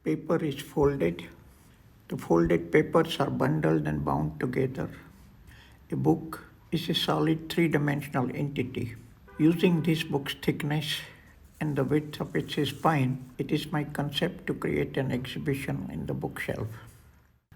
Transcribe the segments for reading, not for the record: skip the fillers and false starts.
paper is folded. The folded papers are bundled and bound together. A book is a solid three-dimensional entity. Using this book's thickness and the width of its spine, it is my concept to create an exhibition in the bookshelf.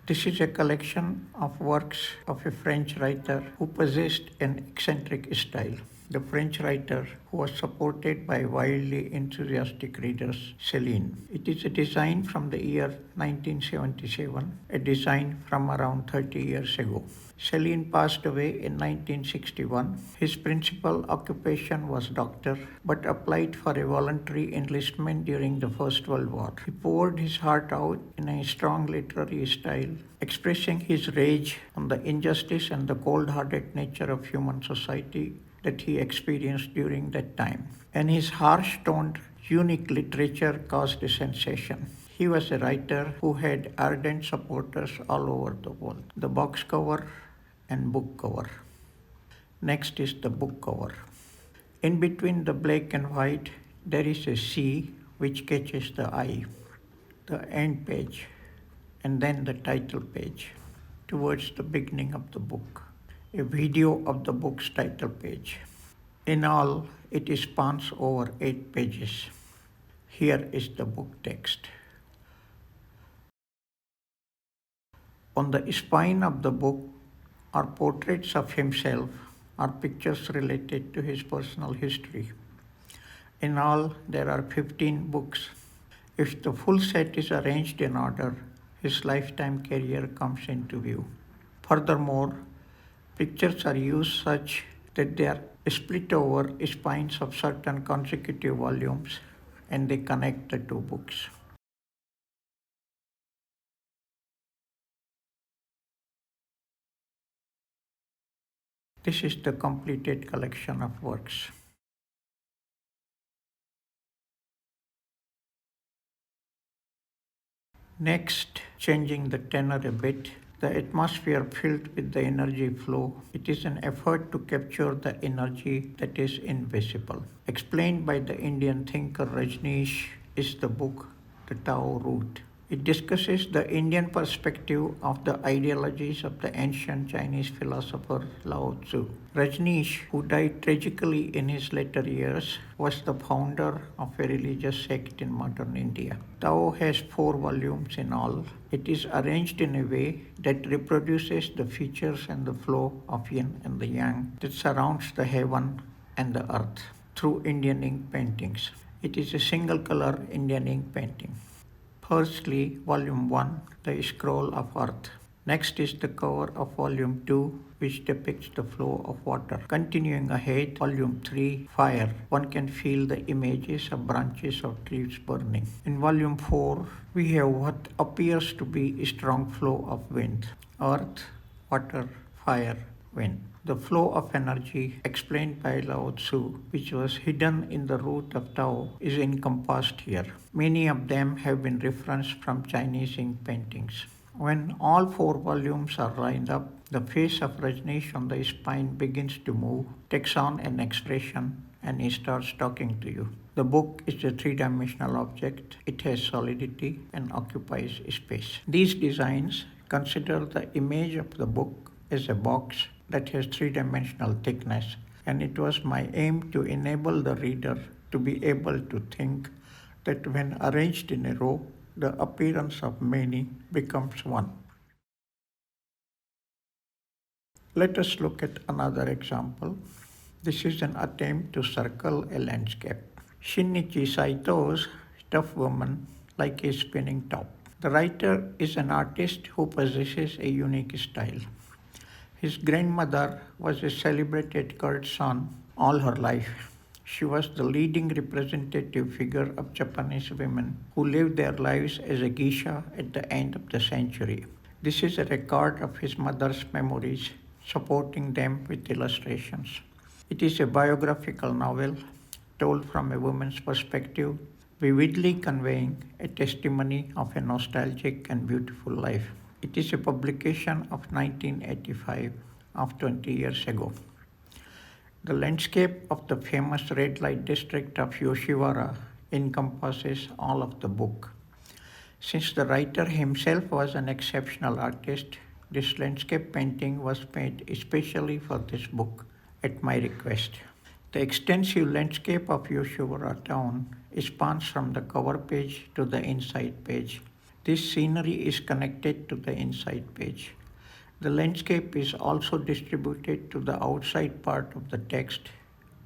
This is a collection of works of a French writer who possessed an eccentric style. The French writer who was supported by wildly enthusiastic readers, Céline. It is a design from the year 1977, a design from around 30 years ago. Céline passed away in 1961. His principal occupation was doctor, but applied for a voluntary enlistment during the First World War. He poured his heart out in a strong literary style, expressing his rage on the injustice and the cold-hearted nature of human society that he experienced during that time. And his harsh-toned, unique literature caused a sensation. He was a writer who had ardent supporters all over the world. The box cover and book cover. Next is the book cover. In between the black and white, there is a C which catches the eye, the end page, and then the title page towards the beginning of the book. A video of the book's title page. In all, it spans over 8 pages. Here is the book text. On the spine of the book are portraits of himself or pictures related to his personal history. In all, there are 15 books. If the full set is arranged in order, his lifetime career comes into view. Furthermore, pictures are used such that they are split over spines of certain consecutive volumes and they connect the two books. This is the completed collection of works. Next, changing the tenor a bit, the atmosphere filled with the energy flow. It is an effort to capture the energy that is invisible. Explained by the Indian thinker Rajneesh is the book The Tao Root. It discusses the Indian perspective of the ideologies of the ancient Chinese philosopher Lao Tzu. Rajneesh, who died tragically in his later years, was the founder of a religious sect in modern India. Tao has 4 volumes in all. It is arranged in a way that reproduces the features and the flow of yin and the yang that surrounds the heaven and the earth through Indian ink paintings. It is a single color Indian ink painting. Firstly, Volume 1, The Scroll of Earth. Next is the cover of Volume 2, which depicts the flow of water. Continuing ahead, Volume 3, Fire. One can feel the images of branches of trees burning. In Volume 4, we have what appears to be a strong flow of wind. Earth, water, fire, wind. The flow of energy explained by Lao Tzu, which was hidden in the root of Tao, is encompassed here. Many of them have been referenced from Chinese ink paintings. When all 4 volumes are lined up, the face of Rajneesh on the spine begins to move, takes on an expression, and he starts talking to you. The book is a 3-dimensional object. It has solidity and occupies space. These designs consider the image of the book as a box that has 3-dimensional thickness, and it was my aim to enable the reader to be able to think that when arranged in a row, the appearance of many becomes one. Let us look at another example. This is an attempt to circle a landscape. Shinichi Saito's Tough Woman Like a Spinning Top. The writer is an artist who possesses a unique style. His grandmother was a celebrated courtesan all her life. She was the leading representative figure of Japanese women who lived their lives as a geisha at the end of the century. This is a record of his mother's memories, supporting them with illustrations. It is a biographical novel told from a woman's perspective, vividly conveying a testimony of a nostalgic and beautiful life. It is a publication of 1985, of 20 years ago. The landscape of the famous red light district of Yoshiwara encompasses all of the book. Since the writer himself was an exceptional artist, this landscape painting was made especially for this book at my request. The extensive landscape of Yoshiwara town spans from the cover page to the inside page. This scenery is connected to the inside page. The landscape is also distributed to the outside part of the text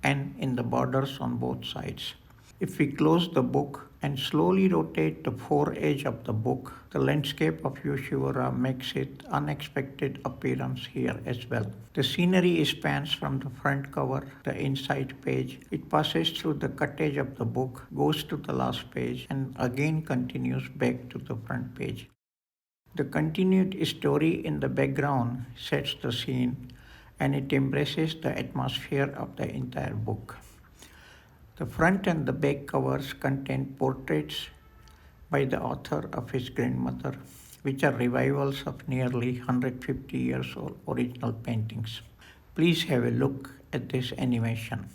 and in the borders on both sides. If we close the book and slowly rotate the foredge of the book, the landscape of Yoshiwara makes its unexpected appearance here as well. The scenery spans from the front cover, the inside page. It passes through the cuttage of the book, goes to the last page, and again continues back to the front page. The continued story in the background sets the scene, and it embraces the atmosphere of the entire book. The front and the back covers contain portraits by the author of his grandmother, which are revivals of nearly 150 years old original paintings. Please have a look at this animation.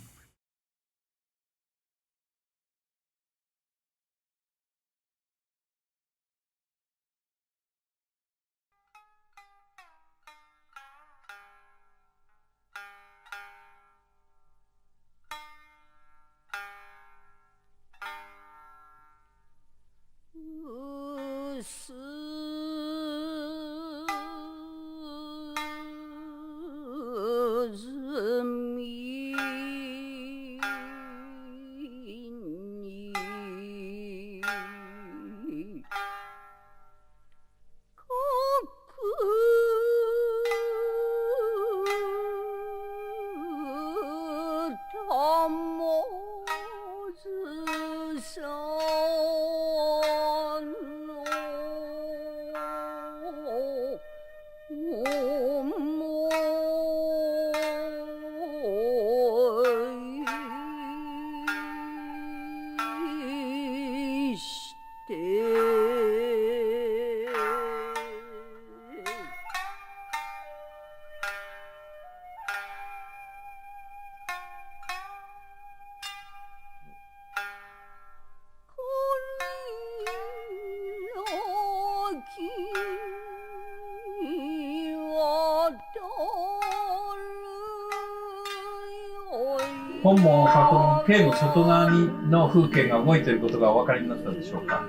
本もこのペンの外側の風景が動いていることがお分かりになったでしょうか。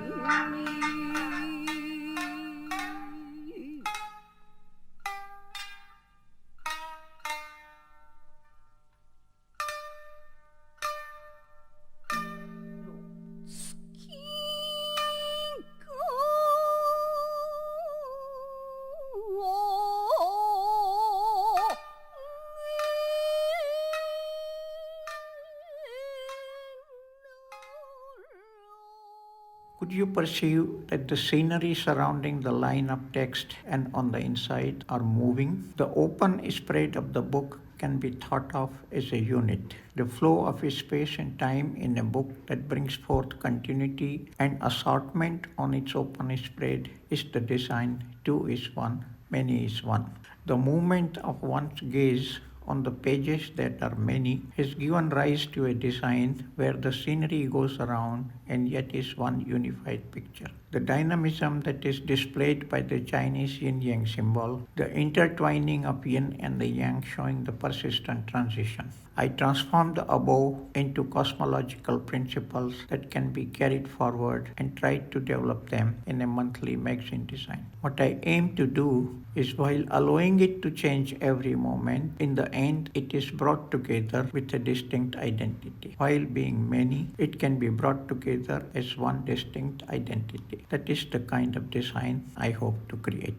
Could you perceive that the scenery surrounding the line of text and on the inside are moving? The open spread of the book can be thought of as a unit. The flow of space and time in a book that brings forth continuity and assortment on its open spread is the design 2 is 1, many is 1. The movement of one's gaze on the pages that are many has given rise to a design where the scenery goes around and yet is one unified picture. The dynamism that is displayed by the Chinese yin-yang symbol, the intertwining of yin and the yang showing the persistent transition. I transform the above into cosmological principles that can be carried forward and try to develop them in a monthly magazine design. What I aim to do is, while allowing it to change every moment, in the end it is brought together with a distinct identity. While being many, it can be brought together as one distinct identity. That is the kind of design I hope to create.